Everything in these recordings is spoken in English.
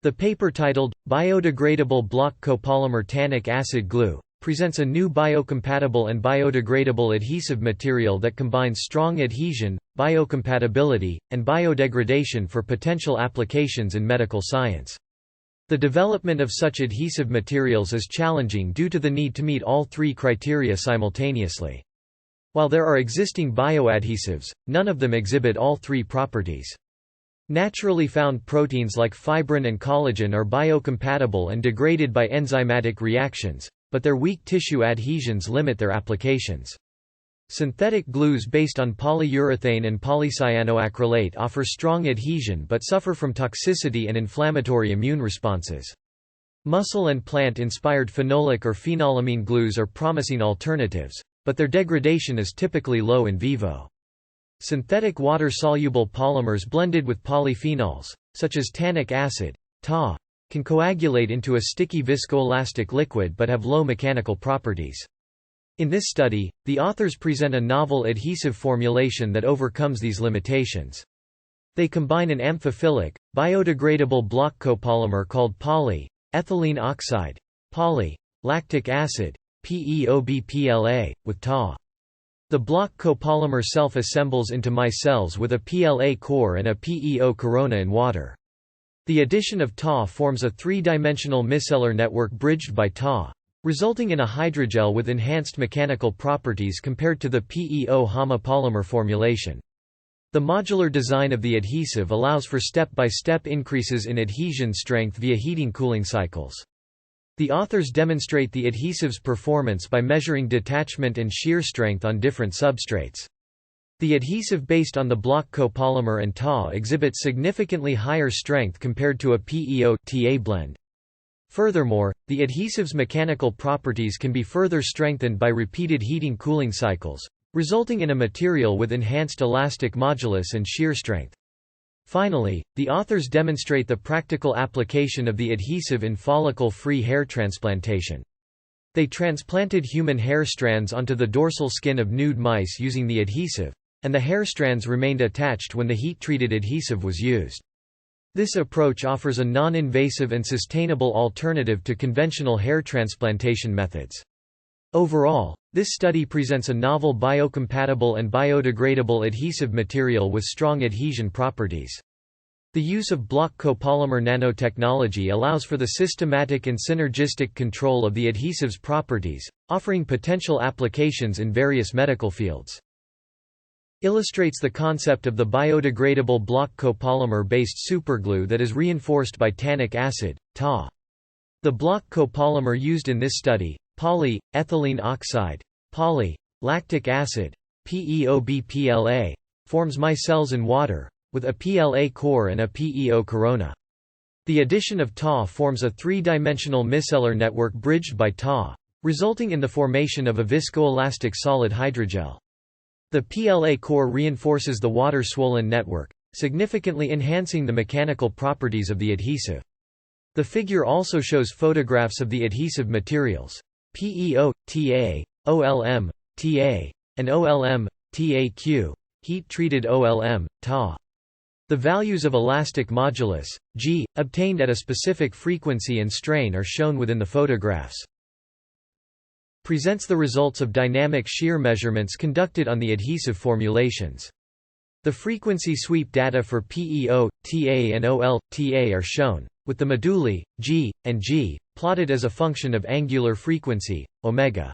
The paper titled, Biodegradable Block Copolymer Tannic Acid Glue, presents a new biocompatible and biodegradable adhesive material that combines strong adhesion, biocompatibility, and biodegradation for potential applications in medical science. The development of such adhesive materials is challenging due to the need to meet all three criteria simultaneously. While there are existing bioadhesives, none of them exhibit all three properties. Naturally found proteins like fibrin and collagen are biocompatible and degraded by enzymatic reactions, but their weak tissue adhesions limit their applications. Synthetic glues based on polyurethane and polycyanoacrylate offer strong adhesion but suffer from toxicity and inflammatory immune responses. Muscle and plant-inspired phenolic or phenolamine glues are promising alternatives, but their degradation is typically low in vivo. Synthetic water-soluble polymers blended with polyphenols, such as tannic acid, Ta, can coagulate into a sticky viscoelastic liquid but have low mechanical properties. In this study, the authors present a novel adhesive formulation that overcomes these limitations. They combine an amphiphilic, biodegradable block copolymer called poly-ethylene oxide, poly-lactic acid, PEOBPLA, with Ta. The block copolymer self-assembles into micelles with a PLA core and a PEO corona in water. The addition of Ta forms a three-dimensional micellar network bridged by Ta, resulting in a hydrogel with enhanced mechanical properties compared to the PEO homopolymer formulation. The modular design of the adhesive allows for step-by-step increases in adhesion strength via heating-cooling cycles. The authors demonstrate the adhesive's performance by measuring detachment and shear strength on different substrates. The adhesive based on the block copolymer and Ta exhibits significantly higher strength compared to a PEO-Ta blend. Furthermore, the adhesive's mechanical properties can be further strengthened by repeated heating-cooling cycles, resulting in a material with enhanced elastic modulus and shear strength. Finally, the authors demonstrate the practical application of the adhesive in follicle-free hair transplantation. They transplanted human hair strands onto the dorsal skin of nude mice using the adhesive, and the hair strands remained attached when the heat-treated adhesive was used. This approach offers a non-invasive and sustainable alternative to conventional hair transplantation methods. Overall, this study presents a novel biocompatible and biodegradable adhesive material with strong adhesion properties. The use of block copolymer nanotechnology allows for the systematic and synergistic control of the adhesive's properties, offering potential applications in various medical fields. Illustrates the concept of the biodegradable block copolymer-based superglue that is reinforced by tannic acid, Ta. The block copolymer used in this study, poly-ethylene oxide, poly-lactic acid, PEOBPLA, forms micelles in water, with a PLA core and a PEO corona. The addition of Ta forms a three-dimensional micellar network bridged by Ta, resulting in the formation of a viscoelastic solid hydrogel. The PLA core reinforces the water-swollen network, significantly enhancing the mechanical properties of the adhesive. The figure also shows photographs of the adhesive materials. PEO, TA, OLM, TA, and OLM, TAQ, heat-treated OLM, Ta. The values of elastic modulus, G, obtained at a specific frequency and strain are shown within the photographs. Presents the results of dynamic shear measurements conducted on the adhesive formulations. The frequency sweep data for PEO, TA and OL, TA are shown, with the moduli, G, and G, plotted as a function of angular frequency, omega.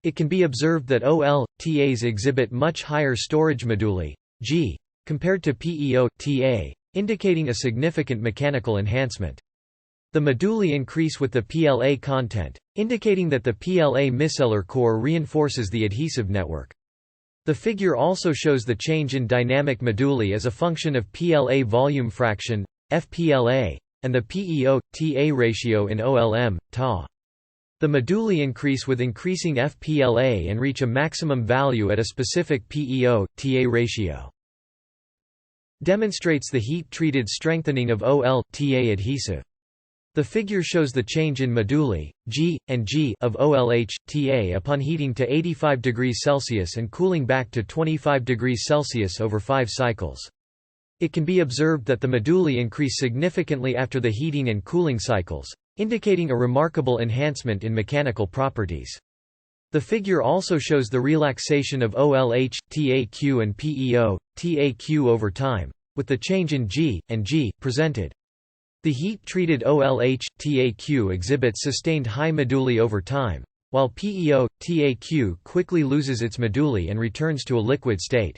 It can be observed that OL, TAs exhibit much higher storage moduli, G, compared to PEO, TA, indicating a significant mechanical enhancement. The moduli increase with the PLA content, indicating that the PLA micellar core reinforces the adhesive network. The figure also shows the change in dynamic moduli as a function of PLA volume fraction, FPLA, and the PEO-TA ratio in OLM, Ta. The moduli increase with increasing FPLA and reach a maximum value at a specific PEO-TA ratio. Demonstrates the heat-treated strengthening of OL-TA adhesive. The figure shows the change in moduli, G, and G of OLH-TA upon heating to 85 degrees Celsius and cooling back to 25 degrees Celsius over 5 cycles. It can be observed that the moduli increase significantly after the heating and cooling cycles, indicating a remarkable enhancement in mechanical properties. The figure also shows the relaxation of OLH, TAQ and PEO, TAQ over time, with the change in G and G presented. The heat-treated OLH, TAQ exhibits sustained high moduli over time, while PEO, TAQ quickly loses its moduli and returns to a liquid state.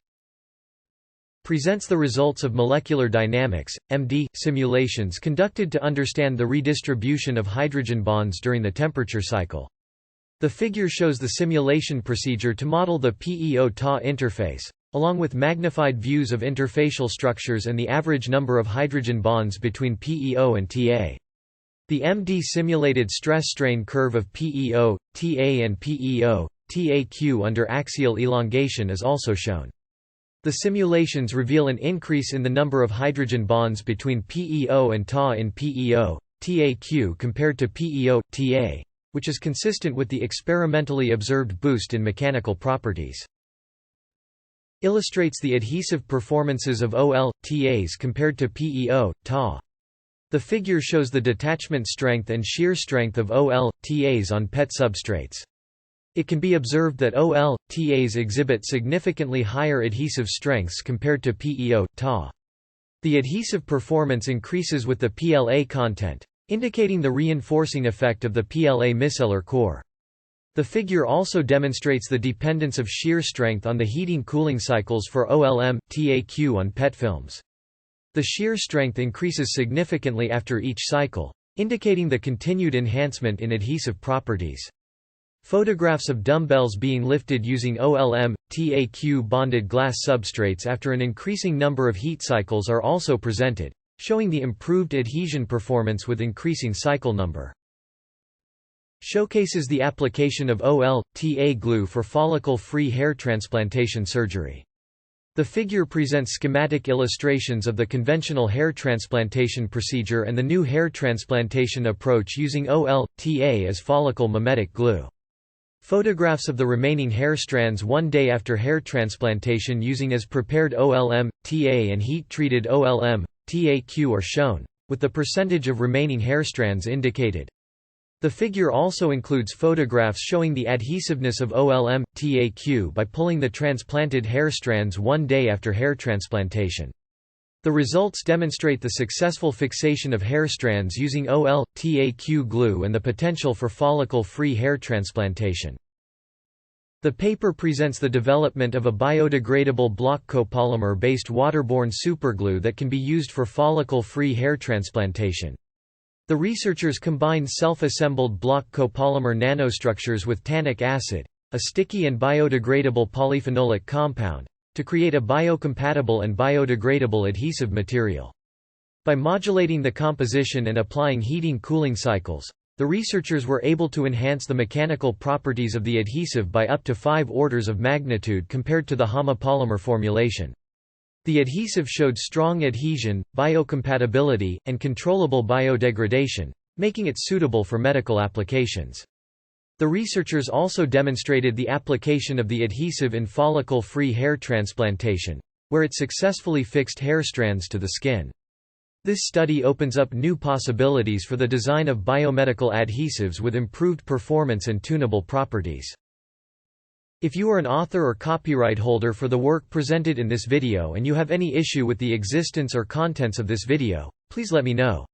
Presents the results of molecular dynamics, MD, simulations conducted to understand the redistribution of hydrogen bonds during the temperature cycle. The figure shows the simulation procedure to model the PEO-Ta interface, along with magnified views of interfacial structures and the average number of hydrogen bonds between PEO and TA. The MD simulated stress-strain curve of PEO, TA and PEO, TAQ under axial elongation is also shown. The simulations reveal an increase in the number of hydrogen bonds between PEO and Ta in PEO, TAQ compared to PEO, TA, which is consistent with the experimentally observed boost in mechanical properties. Illustrates the adhesive performances of OL, TAs compared to PEO, Ta. The figure shows the detachment strength and shear strength of OL, TAs on PET substrates. It can be observed that OL, TAs exhibit significantly higher adhesive strengths compared to PEO, Ta. The adhesive performance increases with the PLA content, indicating the reinforcing effect of the PLA micellar core. The figure also demonstrates the dependence of shear strength on the heating-cooling cycles for OLM, TAQ on PET films. The shear strength increases significantly after each cycle, indicating the continued enhancement in adhesive properties. Photographs of dumbbells being lifted using OLM, TAQ bonded glass substrates after an increasing number of heat cycles are also presented, showing the improved adhesion performance with increasing cycle number. Showcases the application of OL, TA glue for follicle-free hair transplantation surgery. The figure presents schematic illustrations of the conventional hair transplantation procedure and the new hair transplantation approach using OL, TA as follicle mimetic glue. Photographs of the remaining hair strands one day after hair transplantation using as prepared OLM, TA and heat-treated OLM, TAQ are shown, with the percentage of remaining hair strands indicated. The figure also includes photographs showing the adhesiveness of OLM, TAQ by pulling the transplanted hair strands one day after hair transplantation. The results demonstrate the successful fixation of hair strands using OL, TAQ glue and the potential for follicle-free hair transplantation. The paper presents the development of a biodegradable block copolymer-based waterborne superglue that can be used for follicle-free hair transplantation. The researchers combined self-assembled block copolymer nanostructures with tannic acid, a sticky and biodegradable polyphenolic compound, to create a biocompatible and biodegradable adhesive material. By modulating the composition and applying heating-cooling cycles, the researchers were able to enhance the mechanical properties of the adhesive by up to 5 orders of magnitude compared to the homopolymer formulation. The adhesive showed strong adhesion, biocompatibility, and controllable biodegradation, making it suitable for medical applications. The researchers also demonstrated the application of the adhesive in follicle-free hair transplantation, where it successfully fixed hair strands to the skin. This study opens up new possibilities for the design of biomedical adhesives with improved performance and tunable properties. If you are an author or copyright holder for the work presented in this video and you have any issue with the existence or contents of this video, please let me know.